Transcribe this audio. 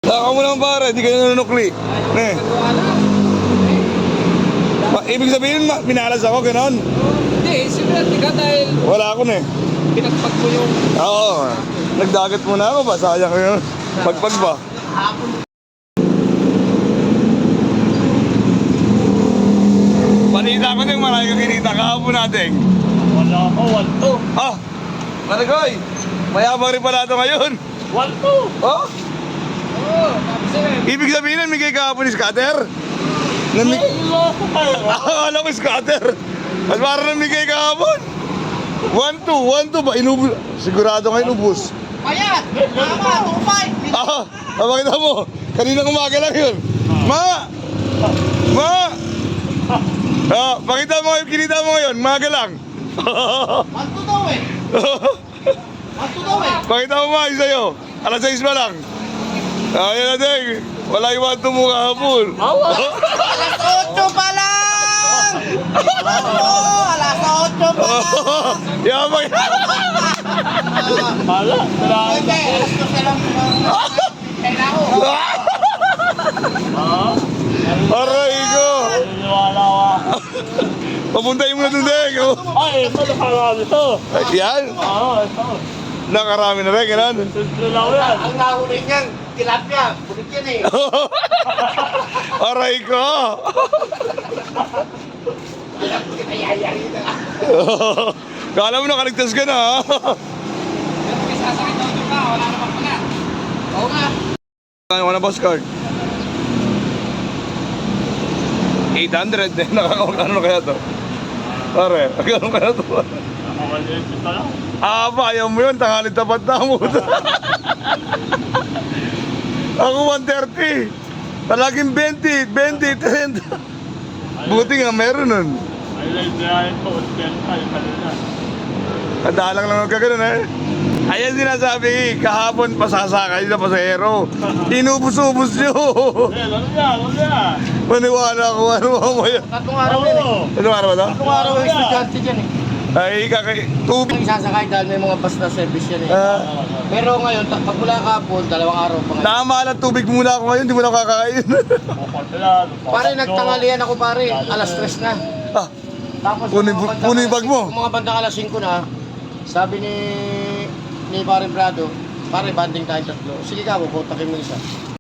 Saka mo naman pare, di ka nanunukli. Ibig sabihin, minalas ako, gano'n? Hindi, sinunod ka dahil Wala ako na eh. pinagpag mo yung... Oo, nagdagat muna ako ba? Sayang ko yun. Pagpag ba? Panita ko din, marami kang kinita kahapon natin. Wala ako, 1-2. Ah, Maragoy, mayabang rin pala ito ngayon. 1-2. Oh, Oo, tapos eh. ibig sabihin, namigay kahapon ni Scatter? Alam ko Scatter. At parang namigay kahapon. 1-2 ba? Inubos. Sigurado nga inubos. Payat! Tama, tupay! Makita mo, kaninang umaga lang yun. Ma! Pakita mo yung kinita mo ngayon, umaga lang. Manto daw eh! Manto daw eh! Pakita mo ma, yung sa'yo. Alas 6 pa lang. Ayun natin, wala yung 1-2 mo kahapon. Alas 8 pa lang! Oo, alas 8 pa lang! Yabang. Hala, Hindi, alas 2 na lang. Kaya ako. Aray ko. Niniwala ka. Papunta yung mga dundeng. Ay, ito nakarami ito. Yan, Oo, ito. nakarami na rin, ganun. Tuntulaw yan. Ang nahuli niyan, tilapia. Bulit yan eh. Aray ko. Ayayari na. Kala mo nakaligtas ka na, ha? Pero may sasakit daw ito pa, wala namang pala. Oo nga. Ano na boss card? 800 eh. Nakakano kaya to? Pare, magkano kaya to? Nakakaliit ito lang. Ba, ayaw mo yun. Tangalit tapat na mo. Ako 130. Palaging 20, 30. Buti nga meron nun. Ay, lang ito. Ostenta, yung kanina. Kadalang lang magkaganon eh. Ayan sinasabi, kahapon pasasakay na pasahero. Inubos-ubos nyo. Eh, ano yan? Maniwala ko, ano mo yan? Tatlong araw yan eh. Oo. Ano araw ba to? Tatlong araw yung estudyante dyan eh. Ay, tubig. Ang isasakay dahil may mga bus na service yan eh. Pero ngayon, pag mula kahapon, 2 araw pa ngayon. Nakamahalan ng tubig muna ako ngayon, di mo na kakain. Pare, nagtanghalian ako pare, alas 3 na. Tapos Kunin yung bag mo. Kung mga bandang alas 5 na, sabi ni Pare Brado, pare banding tayong tatlo. Sige ka, pupuntakin mo isa.